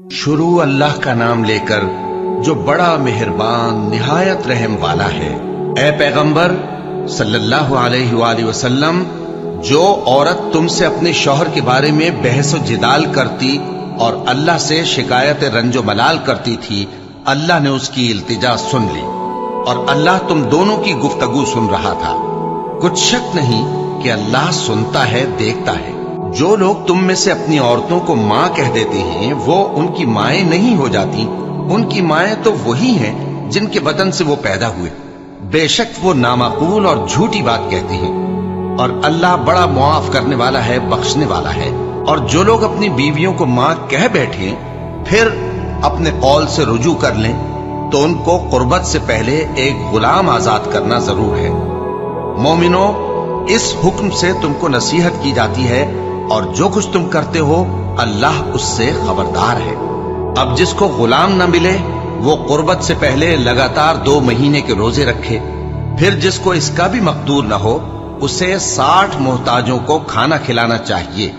शुरू अल्लाह का नाम लेकर जो बड़ा मेहरबान निहायत रहम वाला है। ए पैगंबर सल्लल्लाहु अलैहि वसल्लम, जो औरत तुमसे अपने शौहर के बारे में बहस व जिदाल करती और अल्लाह से शिकायत रंजो मलाल करती थी, अल्लाह ने उसकी इल्तिजा सुन ली और अल्लाह तुम दोनों की गुफ्तगू सुन रहा था। कुछ शक नहीं कि अल्लाह सुनता है, देखता है। जो लोग तुम में से अपनी औरतों को मां कह देते हैं, वो उनकी माएं नहीं हो जाती। उनकी माएं तो वही हैं जिनके बदन से वो पैदा हुए। बेशक वो नामाकूल और झूठी बात कहती हैं, और अल्लाह बड़ा मुआफ करने वाला है, बख्शने वाला है। और जो लोग अपनी बीवियों को मां कह बैठे फिर अपने कौल से रुजू कर लें, तो उनको कुर्बत से पहले एक गुलाम आजाद करना जरूर है। मोमिनो, इस हुक्म से तुमको नसीहत की जाती है और जो कुछ तुम करते हो अल्लाह उससे खबरदार है। अब जिसको गुलाम न मिले वो कुर्बत से पहले लगातार 2 महीने के रोजे रखे। फिर जिसको इसका भी मकदूर न हो उसे 60 मोहताजों को खाना खिलाना चाहिए।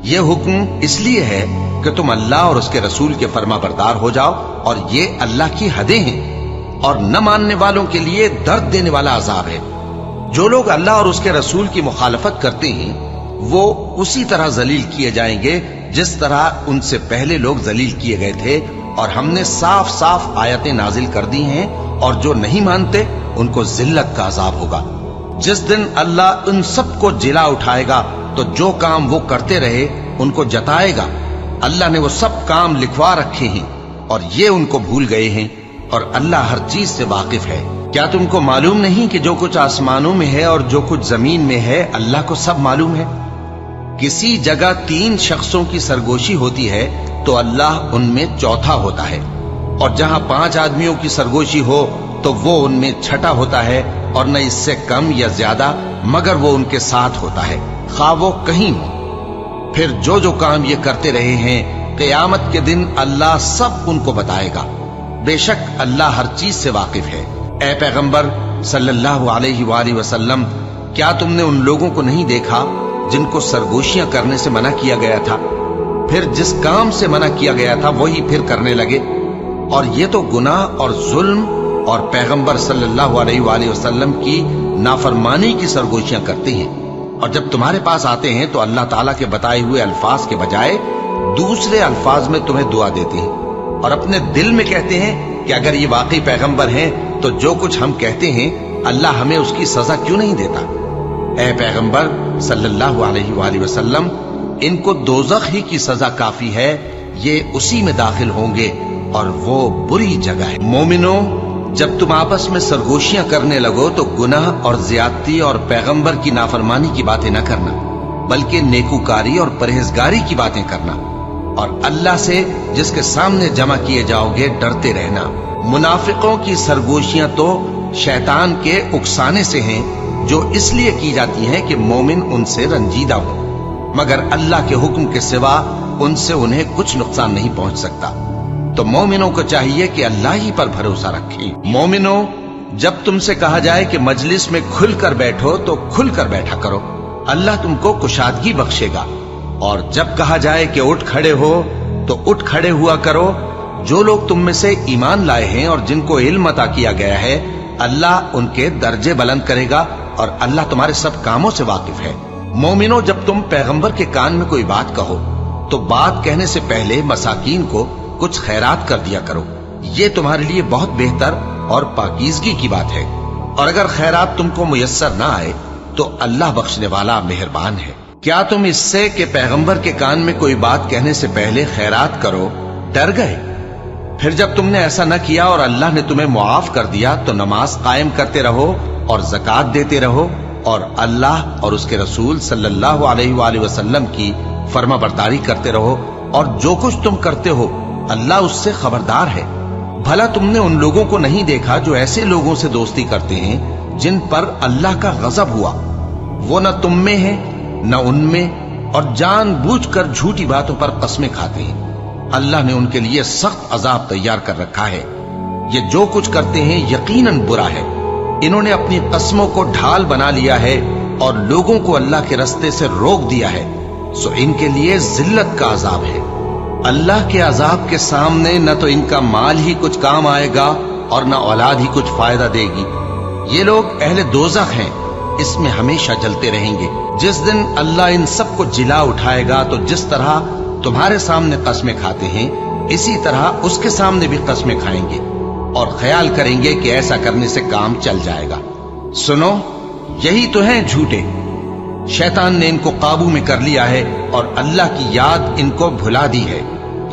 ये हुक्म इसलिए है कि तुम अल्लाह और उसके रसूल के फर्माबरदार हो जाओ, और ये अल्लाह की हदें हैं और न मानने वालों के लिए दर्द देने वाला अजाब है। जो लोग अल्लाह और उसके रसूल की मुखालफत करते हैं वो उसी तरह जलील किए जाएंगे जिस तरह उनसे पहले लोग जलील किए गए थे, और हमने साफ साफ आयतें नाजिल कर दी हैं, और जो नहीं मानते उनको जिल्लत का अजाब होगा। जिस दिन अल्लाह उन सबको जिला उठाएगा तो जो काम वो करते रहे उनको जताएगा। अल्लाह ने वो सब काम लिखवा रखे हैं और ये उनको भूल गए हैं, और अल्लाह हर चीज से वाकिफ है। क्या तुमको मालूम नहीं कि जो कुछ आसमानों में है और जो कुछ जमीन में है अल्लाह को सब मालूम है। किसी जगह 3 शख्सों की सरगोशी होती है तो अल्लाह उनमें चौथा होता है, और जहां 5 आदमियों की सरगोशी हो तो वो उनमें छठा होता है, और न इससे कम या ज्यादा, मगर वो उनके साथ होता है, खा वो कहीं हो। फिर जो जो काम ये करते रहे हैं क़यामत के दिन अल्लाह सब उनको बताएगा। बेशक अल्लाह हर चीज से वाकिफ है। ए पैगंबर सल्लल्लाहु अलैहि वसल्लम, क्या तुमने उन लोगों को नहीं देखा जिनको सरगोशियां करने से मना किया गया था, फिर जिस काम से मना किया गया था वही फिर करने लगे? और ये तो गुनाह और जुल्म और पैगंबर सल्लल्लाहु अलैहि वसल्लम की नाफरमानी की सरगोशियां करते हैं। और जब तुम्हारे पास आते हैं तो अल्लाह ताला के बताए हुए अल्फाज के बजाय दूसरे अल्फाज में तुम्हें दुआ देते हैं, और अपने दिल में कहते हैं कि अगर ये वाकई पैगंबर हैं तो जो कुछ हम कहते हैं अल्लाह हमें उसकी सजा क्यों नहीं देता। ए पैगंबर सल्लल्लाहु अलैहि वसल्लम, इनको दोज़ख ही की सजा काफी है, ये उसी में दाखिल होंगे और वो बुरी जगह है। मोमिनो, जब तुम आपस में सरगोशियां करने लगो तो गुनाह और ज्यादती और पैगंबर की नाफरमानी की बातें न करना, बल्कि नेकूकारी और परहेजगारी की बातें करना, और अल्लाह से जिसके सामने जमा किए जाओगे डरते रहना। मुनाफिकों की सरगोशियां तो शैतान के उकसाने से हैं, जो इसलिए की जाती हैं कि मोमिन उनसे रंजीदा हो, मगर अल्लाह के हुक्म के सिवा उनसे उन्हें कुछ नुकसान नहीं पहुंच सकता। तो मोमिनों को चाहिए कि अल्लाह ही पर भरोसा रखें। मोमिनो, जब तुमसे कहा जाए कि मजलिस में खुलकर बैठो तो खुलकर बैठा करो, अल्लाह तुमको कुशादगी बख्शेगा। और जब कहा जाए कि उठ खड़े हो तो उठ खड़े हुआ करो। जो लोग तुम में से ईमान लाए हैं और जिनको इल्म अता किया गया है, अल्लाह उनके दर्जे बुलंद करेगा, और अल्लाह तुम्हारे सब कामों से वाकिफ है। मोमिनो, जब तुम पैगंबर के कान में कोई बात कहो तो बात कहने से पहले मसाकीन को कुछ खैरात कर दिया करो, ये तुम्हारे लिए बहुत बेहतर और पाकीज़गी की बात है। और अगर खैरात तुमको मुयस्सर ना आए तो अल्लाह बख्शने वाला मेहरबान है। क्या तुम इससे कि पैगंबर के कान में कोई बात कहने से पहले खैरात करो डर गए? फिर जब तुमने ऐसा न किया और अल्लाह ने तुम्हें मुआफ कर दिया तो नमाज कायम करते रहो और ज़कात देते रहो, और अल्लाह और उसके रसूल सल्लल्लाहु अलैहि वसल्लम की फर्माबरदारी करते रहो, और जो कुछ तुम करते हो अल्लाह उससे खबरदार है। भला तुमने उन लोगों को नहीं देखा जो ऐसे लोगों से दोस्ती करते हैं जिन पर अल्लाह का गजब हुआ? वो न तुम में है न उनमें, और जानबूझकर झूठी बातों पर कस्में खाते हैं। अल्लाह ने उनके लिए सख्त अजाब तैयार कर रखा है। ये जो कुछ करते हैं यकीनन बुरा है। इन्होंने अपनी कस्मों को ढाल बना लिया है और लोगों को अल्लाह के रास्ते से रोक दिया है, सो इनके लिए जिल्लत का अजाब है। अल्लाह के अजाब के सामने न तो इनका माल ही कुछ काम आएगा और न औलाद ही कुछ फायदा देगी। ये लोग अहले दोज़ख हैं, इसमें हमेशा जलते रहेंगे। जिस दिन अल्लाह इन सबको जिला उठाएगा तो जिस तरह तुम्हारे सामने कस्में खाते हैं, इसी तरह उसके सामने भी कस्में खाएंगे और ख्याल करेंगे कि ऐसा करने से काम चल जाएगा। सुनो, यही तो हैं झूठे। शैतान ने इनको काबू में कर लिया है और अल्लाह की याद इनको भुला दी है।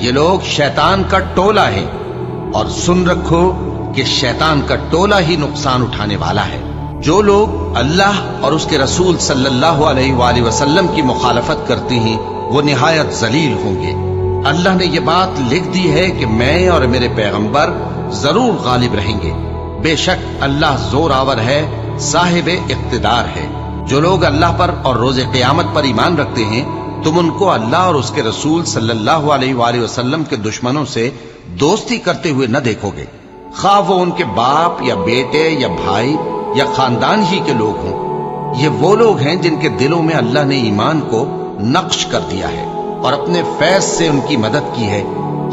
ये लोग शैतान का टोला है और सुन रखो कि शैतान का टोला ही नुकसान उठाने वाला है। जो लोग अल्लाह और उसके रसूल सल्लल्लाहु अलैहि वसल्लम की मुखालफत करते हैं वो निहायत जलील होंगे। अल्लाह ने ये बात लिख दी है कि मैं और मेरे पैगंबर जरूर गालिब रहेंगे। बेशक अल्लाह जोरावर है, साहिब इख्तिदार है। जो लोग अल्लाह पर और रोजे क़यामत पर ईमान रखते हैं, तुम उनको अल्लाह और उसके रसूल सल्लल्लाहु अलैहि वसल्लम के दुश्मनों से दोस्ती करते हुए न देखोगे, खा वो उनके बाप या बेटे या भाई या खानदान ही के लोग हों। ये वो लोग हैं जिनके दिलों में अल्लाह ने ईमान को नक्श कर दिया है और अपने फैज से उनकी मदद की है,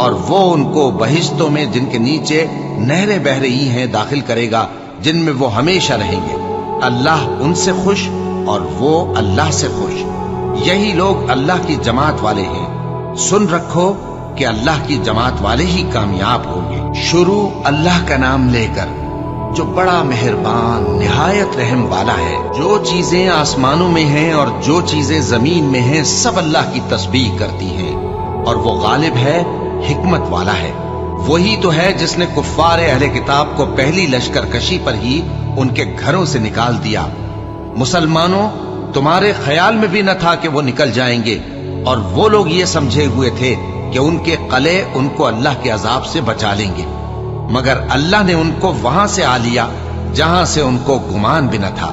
और वो उनको बहिश्तों में जिनके नीचे नहरें बह रही हैं दाखिल करेगा, जिनमें वो हमेशा रहेंगे। अल्लाह उनसे खुश और वो अल्लाह से खुश। यही लोग अल्लाह की जमात वाले हैं। सुन रखो कि अल्लाह की जमात वाले ही कामयाब होंगे। शुरू अल्लाह का नाम लेकर, जो बड़ा मेहरबान निहायत रहम वाला है। जो चीजें आसमानों में हैं और जो चीजें जमीन में हैं, सब अल्लाह की तस्बीह करती हैं, और वो गालिब है, हिकमत वाला है। वही तो है जिसने कुफ्फार अहले किताब को पहली लश्करकशी पर ही उनके घरों से निकाल दिया। मुसलमानों, तुम्हारे ख्याल में भी न था कि वो निकल जाएंगे, और वो लोग ये समझे हुए थे कि उनके कले उनको अल्लाह के अजाब से बचा लेंगे, मगर अल्लाह ने उनको वहां से आ लिया जहां से उनको गुमान भी न था,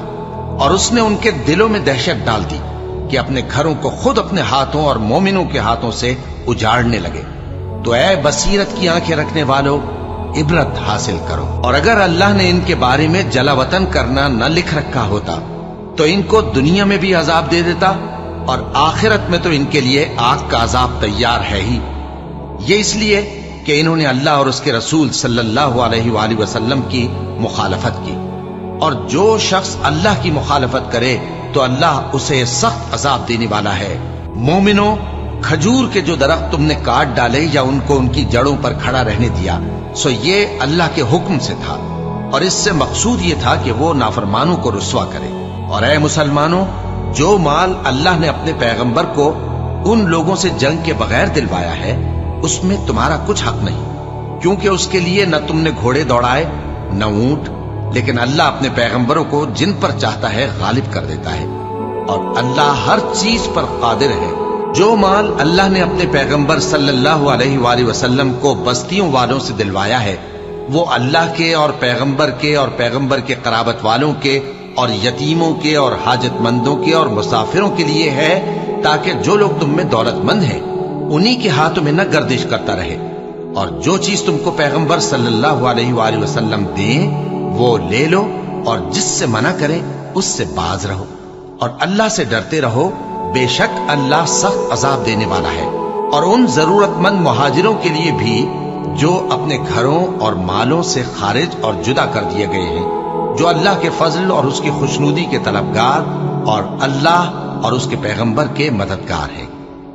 और उसने उनके दिलों में दहशत डाल दी कि अपने घरों को खुद अपने हाथों और मोमिनों के हाथों से उजाड़ने लगे। तो ऐ बसीरत की आंखें रखने वालों, इबरत हासिल करो। और अगर अल्लाह ने इनके बारे में जलावतन करना न लिख रखा होता तो इनको दुनिया में भी अजाब दे देता, और आखिरत में तो इनके लिए आग का अजाब तैयार है ही। ये इसलिए कि इन्होंने अल्लाह और उसके रसूल सल्लल्लाहु अलैहि वसल्लम की मुखालफत की। और जो शख्स अल्लाह की मुखालफत करे तो अल्लाह उसे सख्त अजाब देने वाला है। मोमिनो, खजूर के जो दरख्त तुमने काट डाले या उनको उनकी जड़ों पर खड़ा रहने दिया, सो ये अल्लाह के हुक्म से था, और इससे मकसूद ये था कि वो नाफरमानों को रुस्वा करे। और ऐ मुसलमानों, जो माल अल्लाह ने अपने पैगंबर को उन लोगों से जंग के बगैर दिलवाया है, उसमें तुम्हारा कुछ हक नहीं, क्योंकि उसके लिए न तुमने घोड़े दौड़ाए न ऊंट, लेकिन अल्लाह अपने पैगंबरों को जिन पर चाहता है गालिब कर देता है, और अल्लाह हर चीज पर कादिर है। जो माल अल्लाह ने अपने पैगंबर सल्लल्लाहु अलैहि वसल्लम को बस्तियों वालों से दिलवाया है, वो अल्लाह के और पैगंबर के कराबत वालों के और यतीमों के और हाजतमंदों के और मुसाफिरों के लिए है, ताकि जो लोग तुम में दौलतमंद हैं उन्हीं के हाथों में न गर्दिश करता रहे, और जो चीज तुमको पैगंबर सल्लल्लाहु अलैहि वसल्लम दें वो ले लो, और जिससे मना करे उससे बाज रहो, और अल्लाह से डरते रहो। बेशक अल्लाह सख्त अजाब देने वाला है। और उन जरूरतमंद मुहाजिरों के लिए भी जो अपने घरों और मालों से खारिज और जुदा कर दिए गए हैं, जो अल्लाह के फजल और उसकी खुशनुदी के तलबगार और अल्लाह और उसके पैगंबर के मददगार हैं।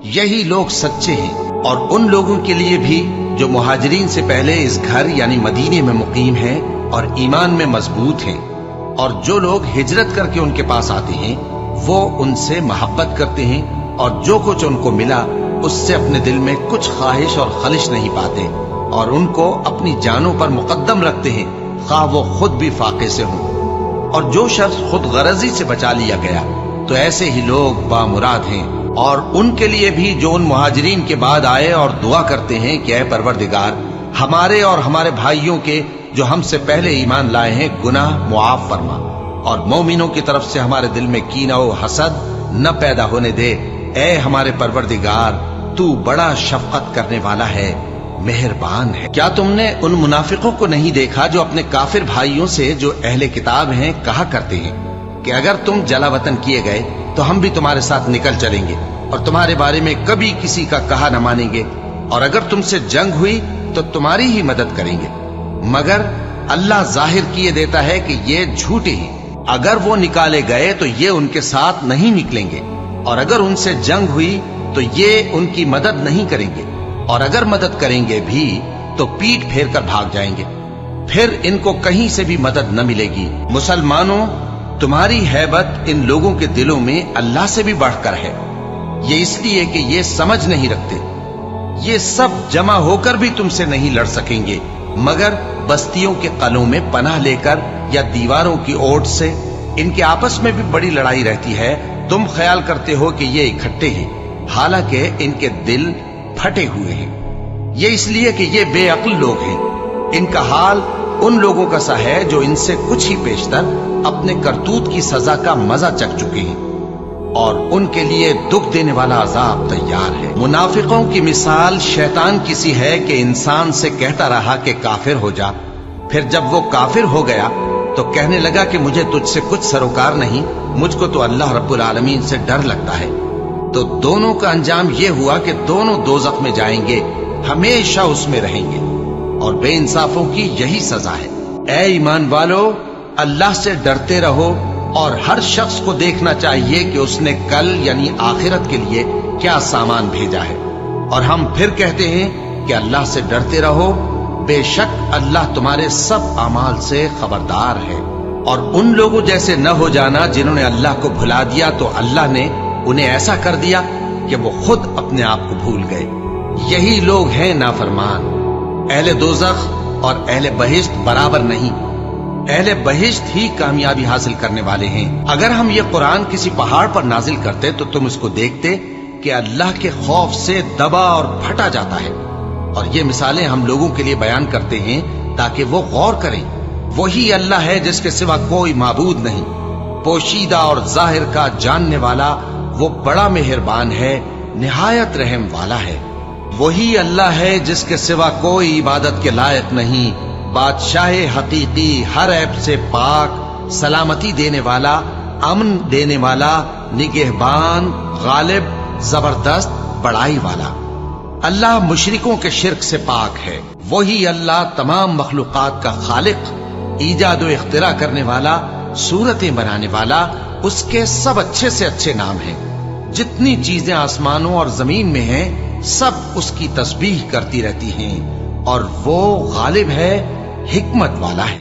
यही लोग सच्चे हैं। और उन लोगों के लिए भी जो मुहाजिरीन से पहले इस घर यानी मदीने में मुकीम हैं और ईमान में मजबूत हैं, और जो लोग हिजरत करके उनके पास आते हैं वो उनसे मोहब्बत करते हैं, और जो कुछ उनको मिला उससे अपने दिल में कुछ ख्वाहिश और खलिश नहीं पाते, और उनको अपनी जानों पर मुकद्दम रखते हैं, खा वो खुद भी फाके से हों। और जो शख्स खुद गरजी से बचा लिया गया तो ऐसे ही लोग बामुराद हैं। और उनके लिए भी जो उन मुहाजिरीन के बाद आए और दुआ करते हैं कि ऐ परवरदिगार, हमारे और हमारे भाइयों के जो हमसे पहले ईमान लाए हैं गुनाह मुआफ फरमा, और मोमिनों की तरफ से हमारे दिल में कीना व हसद न पैदा होने दे। ऐ हमारे परवरदिगार, तू बड़ा शफकत करने वाला है, मेहरबान है। क्या तुमने उन मुनाफिकों को नहीं देखा जो अपने काफिर भाइयों से जो अहले किताब हैं कहा करते हैं कि अगर तुम जलावतन किए गए तो हम भी तुम्हारे साथ निकल चलेंगे और तुम्हारे बारे में कभी किसी का कहा न मानेंगे, اور اگر تم سے جنگ ہوئی تو تمہاری ہی مدد کریں گے، مگر اللہ ظاہر کیے دیتا ہے کہ یہ جھوٹے ہی۔ اگر وہ نکالے گئے تو یہ ان کے ساتھ نہیں نکلیں گے، اور اگر ان سے جنگ ہوئی تو یہ ان کی مدد نہیں کریں گے، اور اگر مدد کریں گے بھی تو پیٹ پھیر کر بھاگ جائیں گے، پھر ان کو کہیں سے بھی مدد نہ ملے گی۔ مسلمانوں، تمہاری ہیبت ان لوگوں کے دلوں میں اللہ سے بھی بڑھ کر ہے، یہ اس لیے کہ یہ سمجھ نہیں رکھتے۔ یہ سب جمع ہو کر بھی تم سے نہیں لڑ سکیں گے، مگر بستیوں کے قلعوں میں پناہ لے کر یا دیواروں کی اوٹ سے۔ ان کے آپس میں بھی بڑی لڑائی رہتی ہے، تم خیال کرتے ہو کہ یہ اکٹھے ہیں، حالانکہ ان کے دل پھٹے ہوئے ہیں۔ یہ اس لیے کہ یہ بے عقل لوگ ہیں۔ ان کا حال ان لوگوں کا سا ہے جو ان سے کچھ ہی پیشتر اپنے کرتوت کی سزا کا مزہ چکھ چکے ہیں، اور ان کے لیے دکھ دینے والا عذاب تیار ہے۔ منافقوں کی مثال شیطان کی سی ہے کہ انسان سے کہتا رہا کہ کافر ہو جا، پھر جب وہ کافر ہو گیا تو کہنے لگا کہ مجھے تجھ سے کچھ سروکار نہیں، مجھ کو تو اللہ رب العالمین سے ڈر لگتا ہے۔ تو دونوں کا انجام یہ ہوا کہ دونوں دوزخ میں جائیں گے، ہمیشہ اس میں رہیں گے، اور بے انصافوں کی یہی سزا ہے۔ اے ایمان والو، اللہ سے ڈرتے رہو، اور ہر شخص کو دیکھنا چاہیے کہ اس نے کل یعنی آخرت کے لیے کیا سامان بھیجا ہے۔ اور ہم پھر کہتے ہیں کہ اللہ سے ڈرتے رہو، بے شک اللہ تمہارے سب اعمال سے خبردار ہے۔ اور ان لوگوں جیسے نہ ہو جانا جنہوں نے اللہ کو بھلا دیا تو اللہ نے انہیں ایسا کر دیا کہ وہ خود اپنے آپ کو بھول گئے۔ یہی لوگ ہیں نافرمان۔ اہل دوزخ اور اہل بہشت برابر نہیں، اہل بہشت ہی کامیابی حاصل کرنے والے ہیں۔ اگر ہم یہ قرآن کسی پہاڑ پر نازل کرتے تو تم اس کو دیکھتے کہ اللہ کے خوف سے دبا اور پھٹا جاتا ہے۔ اور یہ مثالیں ہم لوگوں کے لیے بیان کرتے ہیں تاکہ وہ غور کریں۔ وہی اللہ ہے جس کے سوا کوئی معبود نہیں، پوشیدہ اور ظاہر کا جاننے والا، وہ بڑا مہربان ہے، نہایت رحم والا ہے۔ وہی اللہ ہے جس کے سوا کوئی عبادت کے لائق نہیں، بادشاہ حقیقی، ہر عیب سے پاک، سلامتی دینے والا، امن دینے والا، نگہبان، غالب، زبردست، بڑائی والا۔ اللہ مشرکوں کے شرک سے پاک ہے۔ وہی اللہ تمام مخلوقات کا خالق، ایجاد و اختراع کرنے والا، صورتیں بنانے والا، اس کے سب اچھے سے اچھے نام ہیں۔ جتنی چیزیں آسمانوں اور زمین میں ہیں سب اس کی تسبیح کرتی رہتی ہیں، اور وہ غالب ہے، حکمت والا ہے۔